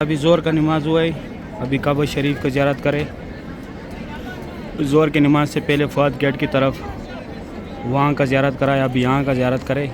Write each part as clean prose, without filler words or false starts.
अभी ज़ोर का नमाज हुआ है। अभी काबा शरीफ का ज़ियारत करें। ज़ोर की नमाज से पहले फवाद गेट की तरफ वहाँ का ज़ियारत कराए। अभी यहाँ का ज़ियारत करें।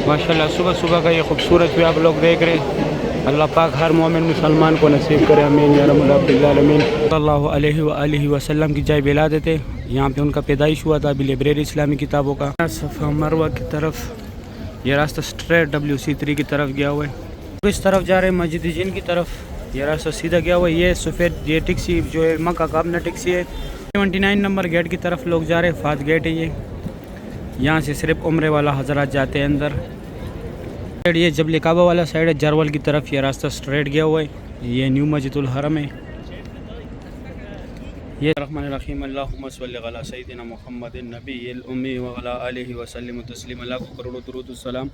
माशाल्लाह सुबह सुबह का ये खूबसूरत भी आप लोग देख रहे हैं। अल्लाह पाक हर मोमिन मुसलमान को नसीब करे, आमीन या रब्बल आलमीन। सल्लल्लाहु अलैहि वसल्लम की जाए बिला देते। यहाँ पे उनका पैदाइश हुआ था। अभी लाइब्रेरी इस्लामी किताबों का सफ़ा मरवा की तरफ ये रास्ता स्ट्रेट WC3 की तरफ गया हुआ है। इस तरफ जा रहे हैं मस्जिद जिन की तरफ। ये रास्ता सीधा गया हुआ है। ये सफ़ेद ये टैक्सी जो है मक्का काबना टैक्सी है। 79 नंबर गेट की तरफ लोग जा रहे हैं। फात गेट है ये। यहाँ से सिर्फ उम्रे वाला हजरात जाते हैं अंदर। ये जबल काबा वाला साइड है। जरवल की तरफ ये रास्ता स्ट्रेट गया हुआ है। ये न्यू मस्जिदुल हरम है। ये रहमान रहीम अल्लाहुम्मा सल्लि अला सय्यिदिना मुहम्मदिन नबिय्यिल उम्मी व अला आलिहि व सल्लिम तस्लीमा। लाखों करोड़ों दुरूद सलाम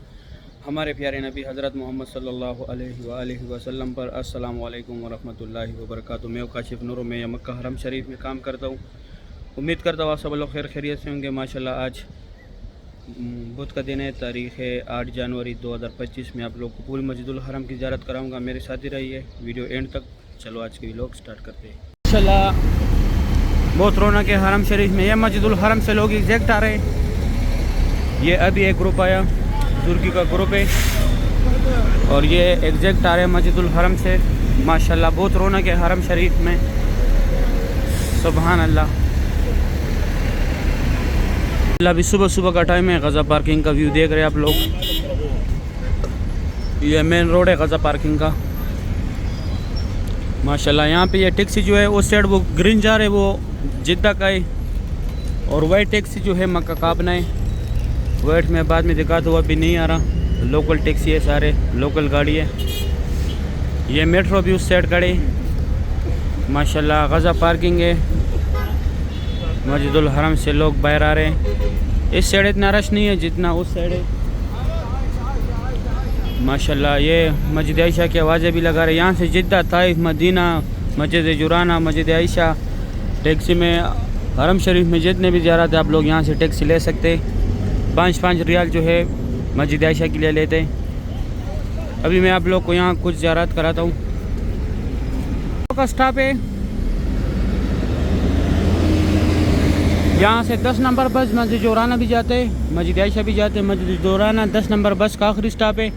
हमारे प्यारे नबी हज़रत मोहम्मद सल्लल्लाहु अलैहि वसल्लम पर। अस्सलामु अलैकुम व रहमतुल्लाहि व बरकातुहू। मैं काशिफ नूर में या मक्का हरम शरीफ में काम करता हूँ। उम्मीद करता हूँ आप सब लोग खैर खैरियत से होंगे। माशाल्लाह आज बुध का दिन है। तारीख़ है 8 जनवरी 2025 में आप लोग को पूरी मस्जिदुल हरम की ज़ियारत कराऊंगा। मेरे साथ ही रहिए वीडियो एंड तक। चलो आज के व्लॉग स्टार्ट करते हैं। माशाल्लाह बहुत रौनक है हरम शरीफ में। यह मस्जिदुल हरम से लोग एग्जैक्ट आ रहे हैं। ये अभी एक ग्रुप आया, तुर्की का ग्रुप है, और ये एग्जैक्ट आ रहे हैं मस्जिदुल हरम से। माशाल्लाह बहुत रौनक है हरम शरीफ में। सुभान अल्लाह। अभी सुबह सुबह का टाइम है। गज़ा पार्किंग का व्यू देख रहे हैं आप लोग। ये मेन रोड है गज़ा पार्किंग का। माशाल्लाह यहाँ पे ये टैक्सी जो है उस साइड वो ग्रीन जा रहे वो जिद्दा का है, और वाइट टैक्सी जो है मक्का काबना है। वाइट में बाद में दिखाता हुआ भी नहीं आ रहा। लोकल टैक्सी है, सारे लोकल गाड़ी है। ये मेट्रो भी उस साइड खड़े। माशाल्लाह गज़ा पार्किंग है। मस्जिदुल हरम से लोग बाहर आ रहे हैं। इस साइड इतना रश नहीं है जितना उस साइड है। माशाल्लाह ये मस्जिद आयशा की आवाज़ें भी लगा रहे हैं। यहाँ से जिद्दा, ताइफ, मदीना, मस्जिद जुराना, मस्जिद आयशा टैक्सी में हरम शरीफ में जितने भी ज़ियारत है आप लोग यहाँ से टैक्सी ले सकते हैं। 5-5 रियाल जो है मस्जिद आयशा के लिए लेते हैं। अभी मैं आप लोग को यहाँ कुछ ज़ियारत कराता हूँ। का स्टॉप है। यहाँ से 10 नंबर बस मस्जिद जोराना भी जाते हैं, मस्जिद आयशा भी जाते हैं। मस्जिद जोराना 10 नंबर बस का आखिरी स्टॉप है,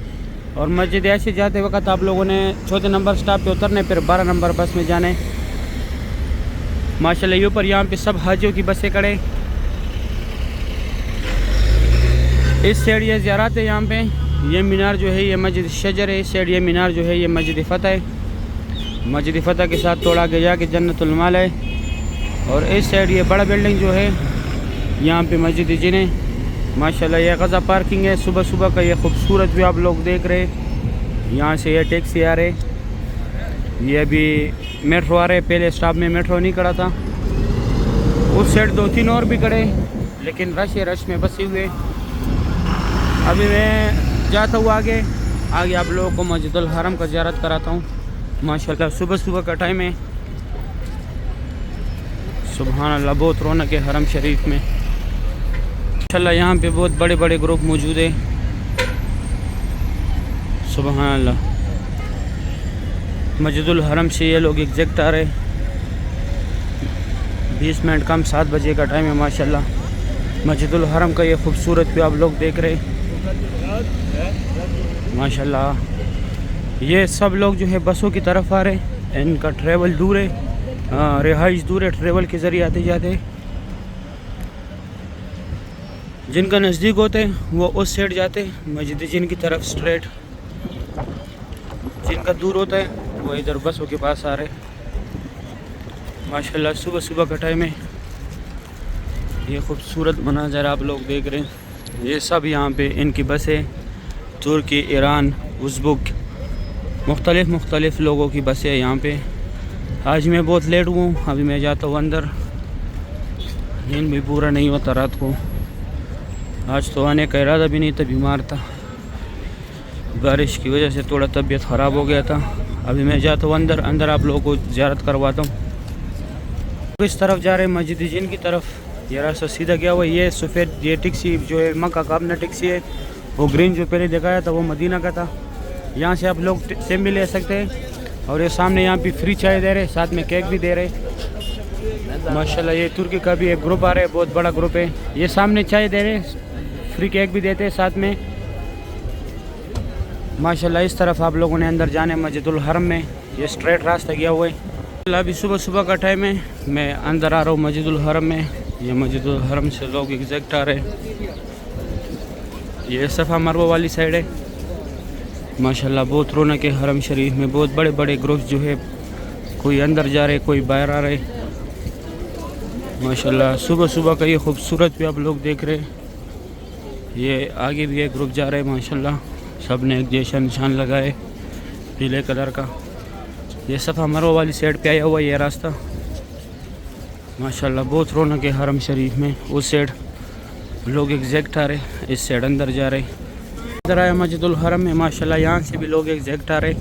और मस्जिद आयशा जाते वक्त आप लोगों ने 4 नंबर स्टॉप पे उतरने, फिर 12 नंबर बस में जाने। माशाल्लाह ये ऊपर यहाँ पे सब हाजियों की बसें खड़े। इस साइड ये ज़ियारत है। यहाँ पे ये मीनार जो है ये मस्जिद शजर है। इस साइड ये मीनार जो है ये मस्जिद फ़तह है। मस्जिद फ़तह के साथ थोड़ा आगे जाके जन्नतुल माल है, और इस साइड ये बड़ा बिल्डिंग जो है यहाँ पे मस्जिद जिन है। माशाल्लाह ये गज़ा पार्किंग है। सुबह सुबह का ये खूबसूरत भी आप लोग देख रहे हैं। यहाँ से ये टैक्सी आ रहे, ये अभी मेट्रो आ रहे। पहले स्टॉप में मेट्रो नहीं खड़ा था। उस साइड 2-3 और भी खड़े, लेकिन रश में बसे हुए। अभी मैं जाता हूँ आगे आप लोगों को मस्जिदुल हरम का ज़ियारत कराता हूँ। माशाल्लाह सुबह सुबह का टाइम है। सुभान अल्लाह बहुत रौनक है हरम शरीफ में। माशाल्लाह यहाँ पे बहुत बड़े बड़े ग्रुप मौजूद है। सुभान अल्लाह। मस्जिदुल हरम से ये लोग एग्जैक्ट आ रहे। 20 मिनट कम 7 बजे का टाइम है। माशाल्लाह मस्जिदुल हरम का ये खूबसूरत भी आप लोग देख रहे। माशाल्लाह ये सब लोग जो है बसों की तरफ आ रहे। इनका ट्रैवल दूर है, रिहाइश दूर है। ट्रेवल के ज़रिए आते जाते। जिनका नज़दीक होते वो उस साइड जाते मस्जिद जिन की तरफ स्ट्रेट। जिनका दूर होता है वो इधर बसों के पास आ रहे। माशाल्लाह सुबह सुबह का टाइम है। ये खूबसूरत मनाज़र आप लोग देख रहे हैं। ये सब यहाँ पे इनकी बसें तुर्की, ईरान, उज़्बेक मुख्तलिफ़ लोगों की बसें यहाँ पे। आज मैं बहुत लेट हुआ हूँ। अभी मैं जाता हूँ अंदर। नींद भी पूरा नहीं होता रात को। आज तो आने का इरादा भी नहीं था, बीमार था। बारिश की वजह से थोड़ा तबीयत ख़राब हो गया था। अभी मैं जाता हूँ अंदर आप लोगों को ज़ियारत करवाता हूँ। इस तरफ जा रहे हैं मस्जिद जिन की तरफ। ये रास्ता सीधा गया हुआ। ये सफ़ेद ये टैक्सी जो है मक्का काबना टैक्सी है। वो ग्रीन जो पहले दिखाया था वो मदीना का था। यहाँ से आप लोग सेम भी ले सकते हैं। और ये सामने यहाँ पे फ्री चाय दे रहे, साथ में केक भी दे रहे माशाल्लाह। ये तुर्की का भी एक ग्रुप आ रहा है, बहुत बड़ा ग्रुप है। ये सामने चाय दे रहे, फ्री केक भी देते हैं साथ में माशाल्लाह। इस तरफ आप लोगों ने अंदर जाने मस्जिदुल हरम में, ये स्ट्रेट रास्ता गया हुआ है। अभी सुबह सुबह का टाइम है, मैं अंदर आ रहा हूँ मस्जिदुल हरम में। ये मस्जिदुल हरम से लोग एग्जैक्ट आ रहे हैं। ये सफ़ा मरवा वाली साइड है माशाल्लाह। बहुत रौनक है हरम शरीफ में, बहुत बड़े बड़े ग्रुप जो है, कोई अंदर जा रहे कोई बाहर आ रहे माशाल्लाह। सुबह सुबह का ये खूबसूरत भी आप लोग देख रहे हैं। ये आगे भी एक ग्रुप जा रहे हैं माशाल्लाह, सब ने एक जैसा निशान लगाए पीले कलर का। ये सफ़ा मरवा वाली साइड पे आया हुआ ये रास्ता माशाल्लाह। बहुत रौनक है हरम शरीफ में। उस साइड लोग एग्जैक्ट आ रहे, इस साइड अंदर जा रहे। इधर आया मस्जिदुल हरम में माशाल्लाह, यहाँ से भी लोग एग्जैक्ट आ रहे,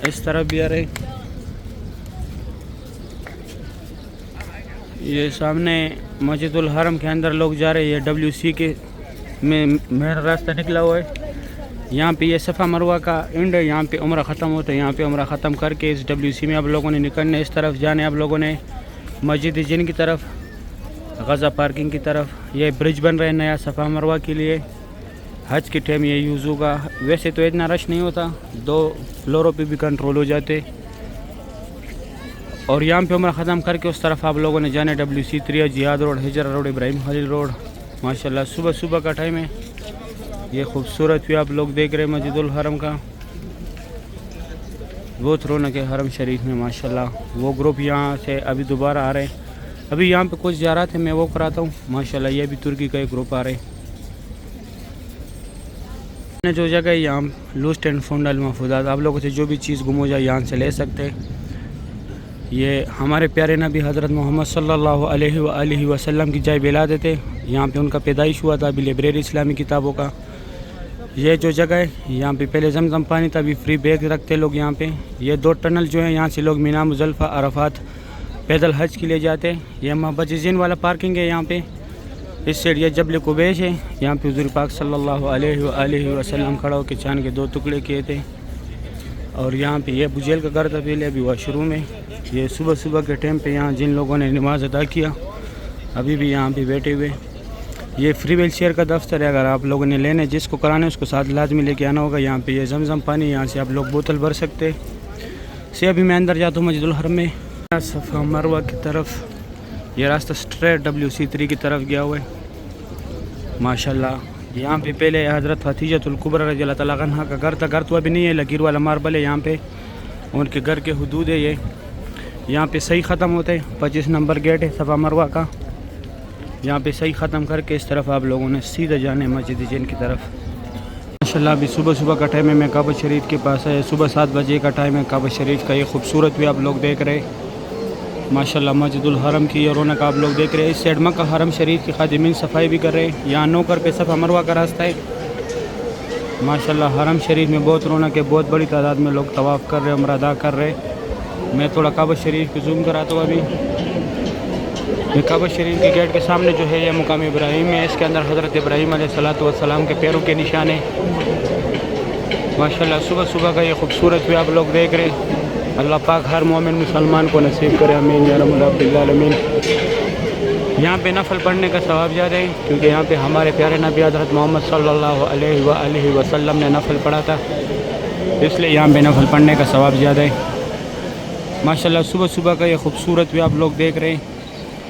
इस तरफ भी आ रहे। ये सामने मस्जिदुल हरम के अंदर लोग जा रहे। ये WC के में मेन रास्ता निकला हुआ है। यहाँ पे ये सफ़ा मरवा का एंड है, यहाँ पे उम्रा ख़त्म होता है। यहाँ पे उम्रा ख़त्म करके इस WC में आप लोगों ने निकलना, इस तरफ जाने आप लोगों ने मस्जिद जिन की तरफ, गज़ा पार्किंग की तरफ। ये ब्रिज बन रहा है नया सफ़ा मरवा के लिए, हज के टाइम ये यूज़ होगा। वैसे तो इतना रश नहीं होता, 2 फ्लोरों पे भी कंट्रोल हो जाते। और यहाँ पे उम्रा ख़त्म करके उस तरफ आप लोगों ने जाने WC 3, Jihad road, Hijra road, Ibrahim Khalil road माशाल्लाह। सुबह सुबह का टाइम है। ये खूबसूरत भी आप लोग देख रहे हैं मस्जिदुल हरम का, बहुत रौनक है हरम शरीफ में माशाल्लाह। वो ग्रुप यहाँ से अभी दोबारा आ रहे हैं। अभी यहाँ पे कुछ जा रहा थे, मैं वो कराता हूँ माशाल्लाह। ये भी तुर्की का एक ग्रुप आ रहे हैं। जो जगह है यहाँ लूस्ट एंड फाउंड अल महफूजात, आप लोगों से जो भी चीज़ गुम हो जाए यहाँ से ले सकते हैं। ये हमारे प्यारे नबी हज़रत मोहम्मद सल्लल्लाहु अलैहि वसल्लम की जाय बिला देते। यहाँ पे उनका पैदाइश हुआ था, अभी लाइब्रेरी इस्लामी किताबों का। ये जो जगह है यहाँ पे पहले जमजम पानी था, अभी फ्री बैग रखते लोग यहाँ पे। ये 2 टनल जो है, यहाँ से लोग मीना मुज़ल्फ़ा अरफात पैदल हज के लिए जाते हैं। ये मस्जिद वाला पार्किंग है यहाँ पे। इस साइड ये जबल कुबैश है, यहाँ पे हुज़ूर पाक सल्लल्लाहु अलैहि वसल्लम खड़ा होकर चांद के 2 टुकड़े किए थे। और यहाँ पे ये बुझेल का घर था पहले, अभी वॉशरूम है। ये सुबह सुबह के टाइम पे यहाँ जिन लोगों ने नमाज़ अदा किया अभी भी यहाँ पे बैठे हुए। ये फ्री व्हीलचेयर का दफ्तर है, अगर आप लोगों ने लेने जिसको कराने उसको साथ लाजमी लेके आना होगा। यहाँ पे ये जमजम पानी, यहाँ से आप लोग बोतल भर सकते से। अभी मैं अंदर जाता हूँ मस्जिदुल हरम में। सफ़ा मरवा की तरफ ये रास्ता स्ट्रेट WC 3 की तरफ गया हुआ है माशाल्लाह। यहाँ पे पहले हज़रत खदीजतुल कुबरा रज़ी अल्लाह तआला अन्हा का घर था। घर तो अभी नहीं है, लकीर वाला मार्बल है यहाँ पे, उनके घर के हुदूद है ये। यहाँ पे सही ख़त्म होता है, 25 नंबर गेट है सफ़ा मरवा का। यहाँ पे सही ख़त्म करके इस तरफ आप लोगों ने सीधे जाने मस्जिद जिन की तरफ माशाल्लाह। अभी सुबह सुबह का टाइम है, मैं काबा शरीफ के पास है। सुबह 7 बजे का टाइम है। काबा शरीफ का ये खूबसूरत भी आप लोग देख रहे हैं माशाल्लाह। मस्जिदुल हरम की ये रौनक आप लोग देख रहे हैं। इस साइड मक्का हरम शरीफ की खादिमीन सफाई भी कर रहे हैं। यहाँ नौकर पे सफ़ा मरवा का रास्ता है माशाल्लाह। हरम शरीफ में बहुत रौनक है, बहुत बड़ी तादाद में लोग तवाफ़ कर रहे हैं, उम्रा अदा कर रहे हैं। मैं थोड़ा काबा शरीफ को जूम कराता हूँ। अभी ये काबा शरीफ के गेट के सामने जो है ये मुकाम इब्राहिम है। इसके अंदर हज़रत इब्राहिम अलैहिस्सलातु वस्सलाम के पैरों के निशान है माशाल्लाह। सुबह सुबह का ये खूबसूरत भी आप लोग देख रहे हैं। अल्लाह पाक हर मोमिन मुसलमान को नसीब करे, आमीन या रब्बल आलमीन। यहाँ पे नफल पढ़ने का सवाब ज़्यादा है, क्योंकि यहाँ पे हमारे प्यारे नबी हज़रत मोहम्मद सल्लल्लाहु अलैहि वसल्लम ने नफल पढ़ा था, इसलिए यहाँ पे नफल पढ़ने का सवाब ज़्यादा है माशाल्लाह। सुबह सुबह का ये खूबसूरत भी आप लोग देख रहे हैं।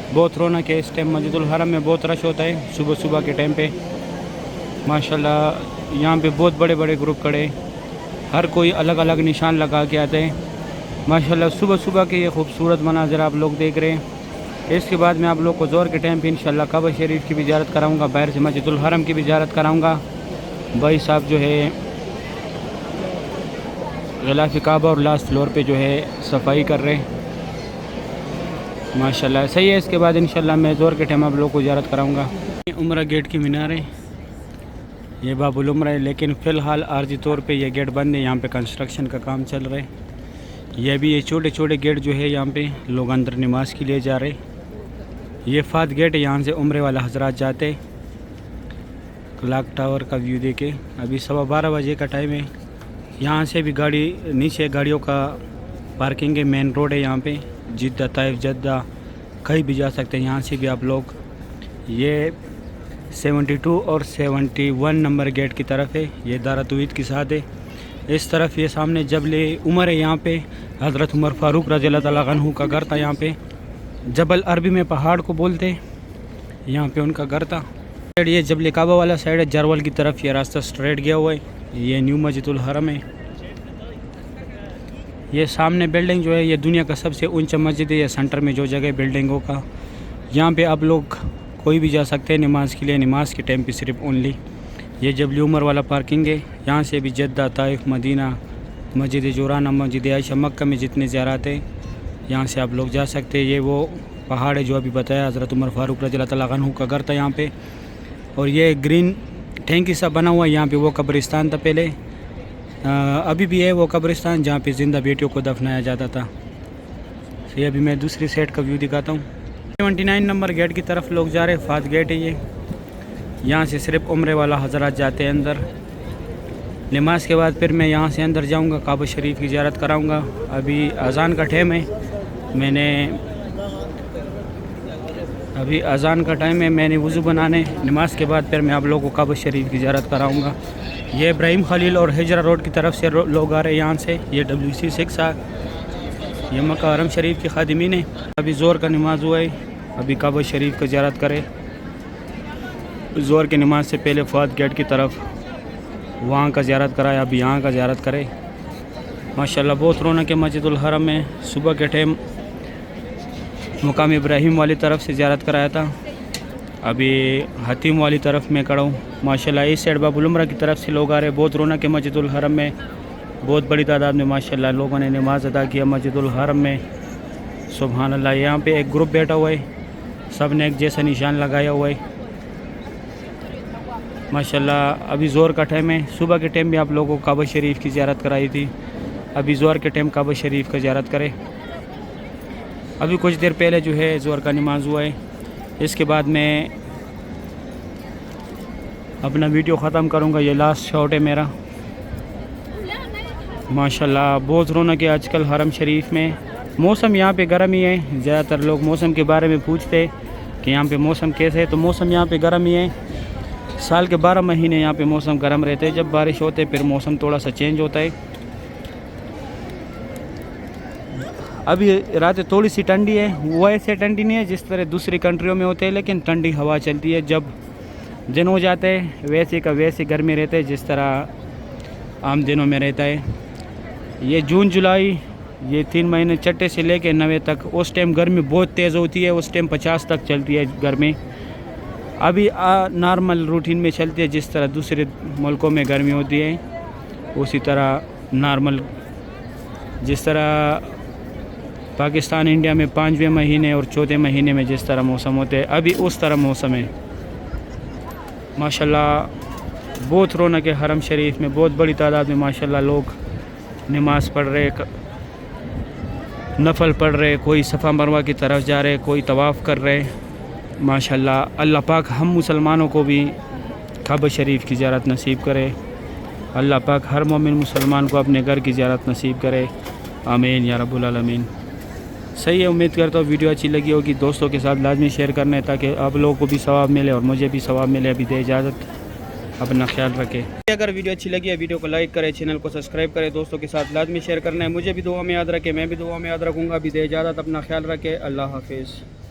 बहुत रौनक है इस टाइम मस्जिदुल हरम में, बहुत रश होता है सुबह सुबह के टाइम पे माशाल्लाह। यहाँ पे बहुत बड़े बड़े ग्रुप खड़े, हर कोई अलग अलग निशान लगा के आते हैं माशाल्लाह। सुबह सुबह के ये खूबसूरत मनाज़र आप लोग देख रहे हैं। इसके बाद मैं आप लोग को ज़ोर के टाइम पे इंशाल्लाह काबा शरीफ की भी ज़ियारत कराऊँगा, बाहर से मस्जिदुल हरम की भी ज़ियारत कराऊँगा। भाई साहब जो है ग़िलाफ़ काबा और लास्ट फ्लोर पे जो है सफाई कर रहे हैं माशाल्लाह, सही है। इसके बाद इंशाल्लाह मैं ज़ोर के टाइम आप लोग को ज़ियारत कराऊँगा। उम्रा गेट की मीनार है, ये बाबुल उम्रा है, लेकिन फ़िलहाल आर्जी तौर पे ये गेट बंद है। यहाँ पे कंस्ट्रक्शन का काम चल रहा है। ये भी ये छोटे छोटे गेट जो है यहाँ पे लोग अंदर नमाज के लिए जा रहे। ये फात गेट है, यहाँ से उम्रे वाला हजरात जाते। क्लॉक टावर का व्यू देखे। अभी 12:15 बजे का टाइम है। यहाँ से भी गाड़ी नीचे गाड़ियों का पार्किंग है, मेन रोड है यहाँ पे। जिद्दा ताइफ जद्दा कहीं भी जा सकते हैं यहाँ से भी आप लोग। ये 72 और 71 नंबर गेट की तरफ है, ये दारतुईद के साथ है। इस तरफ ये सामने जबल उमर है, यहाँ पे हज़रत उमर फ़ारूक रज़ियल्लाहु तआला अन्हु का घर था। यहाँ पे जबल अरबी में पहाड़ को बोलते, यहाँ पे उनका घर था। ये जबल काबा वाला साइड है, जरवल की तरफ ये रास्ता स्ट्रेट गया हुआ है। ये न्यू मस्जिदुल हरम है। ये सामने बिल्डिंग जो है ये दुनिया का सबसे ऊंचा मस्जिद है, ये सेंटर में जो जगह बिल्डिंगों का। यहाँ पे आप लोग कोई भी जा सकते हैं नमाज के लिए, नमाज के टाइम पे सिर्फ ओनली। ये जबल उमर वाला पार्किंग है। यहाँ से भी जद्दा, ताइफ, मदीना, मस्जिद जोराना, मस्जिद आयशा, मक्का में जितने ज़ियारत हैं यहाँ से आप लोग जा सकते हैं। ये वो पहाड़ है जो अभी बताया, हज़रत उमर फ़ारूक रज़ियल्लाहु तआला अन्हु का घर था यहाँ पे। और ये ग्रीन टैंकी सा बना हुआ है, यहाँ पे वो कब्रिस्तान था पहले, अभी भी है वो कब्रिस्तान जहाँ पे ज़िंदा बेटियों को दफनाया जाता था। तो ये अभी मैं दूसरी साइड का व्यू दिखाता हूँ। 79 नंबर गेट की तरफ लोग जा रहे हैं, फात गेट है ये। यहाँ से सिर्फ उम्रे वाला हज़रात जाते हैं अंदर। नमाज के बाद फिर मैं यहाँ से अंदर जाऊँगा, काबा शरीफ की ज़ियारत कराऊँगा। अभी अज़ान का टाइम है, अभी अज़ान का टाइम है, मैंने वज़ू बनाने, नमाज के बाद फिर मैं आप लोगों को काबा शरीफ की ज़ियारत कराऊँगा। ये इब्राहिम खलील और हिजरा रोड की तरफ से लोग आ रहे हैं यहाँ से। ये WC6 है, ये मक्का हरम शरीफ की खादिमीन है। अभी ज़ोर का नमाज हुआ है, अभी काबा शरीफ की ज़ियारत करें। ज़ोर की नमाज से पहले फात गेट की तरफ वहाँ का ज़ियारत कराया, अभी यहाँ का ज़ियारत करें। माशाल्लाह बहुत रौनक है मस्जिदुल हरम में। सुबह के टाइम मुकाम इब्राहिम वाली तरफ से ज़ियारत कराया था, अभी हतीम वाली तरफ में खड़ा हूँ। माशाल्लाह इस साइड बाबुल उमरा की तरफ से लोग आ रहे हैं। बहुत रौनक है मस्जिदुल हरम में, बहुत बड़ी तादाद में माशाल्लाह लोगों ने नमाज अदा किया मस्जिदुल हरम में। सुभान अल्लाह। यहाँ पे एक ग्रुप बैठा हुआ है, सब ने एक जैसा निशान लगाया हुआ है माशाल्लाह। अभी ज़ोर का टाइम है, सुबह के टाइम भी आप लोगों को काबा शरीफ की ज़ियारत कराई थी, अभी ज़ोर के टाइम काबा शरीफ का ज़ियारत करें। अभी कुछ देर पहले जो है ज़ोर का नमाज हुआ है, इसके बाद मैं अपना वीडियो ख़त्म करूँगा। ये लास्ट शॉट है मेरा। माशाल्लाह बहुत रौनक है आजकल हरम शरीफ में। मौसम यहाँ पे गर्म ही है, ज़्यादातर लोग मौसम के बारे में पूछते कि यहाँ पे मौसम कैसे है, तो मौसम यहाँ पे गर्म ही है। साल के 12 महीने यहाँ पे मौसम गर्म रहते हैं, जब बारिश होते फिर मौसम थोड़ा सा चेंज होता है। अभी रात थोड़ी सी ठंडी है, वो ऐसे ठंडी नहीं है जिस तरह दूसरी कंट्रियों में होते हैं, लेकिन ठंडी हवा चलती है। जब दिन हो जाते हैं वैसे का वैसे गर्मी रहते हैं जिस तरह आम दिनों में रहता है। ये जून जुलाई ये 3 महीने चट्टे से लेके 90 तक, उस टाइम गर्मी बहुत तेज़ होती है, उस टाइम 50 तक चलती है गर्मी। अभी नॉर्मल रूटीन में चलती है, जिस तरह दूसरे मुल्कों में गर्मी होती है उसी तरह नॉर्मल, जिस तरह पाकिस्तान इंडिया में 5वें महीने और 4थे महीने में जिस तरह मौसम होते हैं, अभी उस तरह मौसम है माशाल्लाह। बहुत रौनक है हरम शरीफ में, बहुत बड़ी तादाद में माशाल्लाह लोग नमाज़ पढ़ रहे, नफल पढ़ रहे, कोई सफ़ा मरवा की तरफ जा रहे, कोई तवाफ़ कर रहे माशाल्लाह। अल्लाह पाक हम मुसलमानों को भी काबा शरीफ की ज़ियारत नसीब करे। अल्लाह पाक हर मोमिन मुसलमान को अपने घर की ज़ियारत नसीब करे, आमीन या रब्बुल आलमीन। सही है, उम्मीद करता हूँ वीडियो अच्छी लगी होगी। दोस्तों के साथ लाजमी शेयर करना है ताकि आप लोगों को भी सवाब मिले और मुझे भी सवाब मिले। अभी दे इजाज़त, अपना ख्याल रखें। अगर वीडियो अच्छी लगी है वीडियो को लाइक करें, चैनल को सब्सक्राइब करें, दोस्तों के साथ लाजमी शेयर करना है। मुझे भी दुआ में याद रखें, मैं भी दुआ में याद रखूँगा। अभी दे इजाज़त, अपना ख्याल रखें। अल्लाह हाफिज़।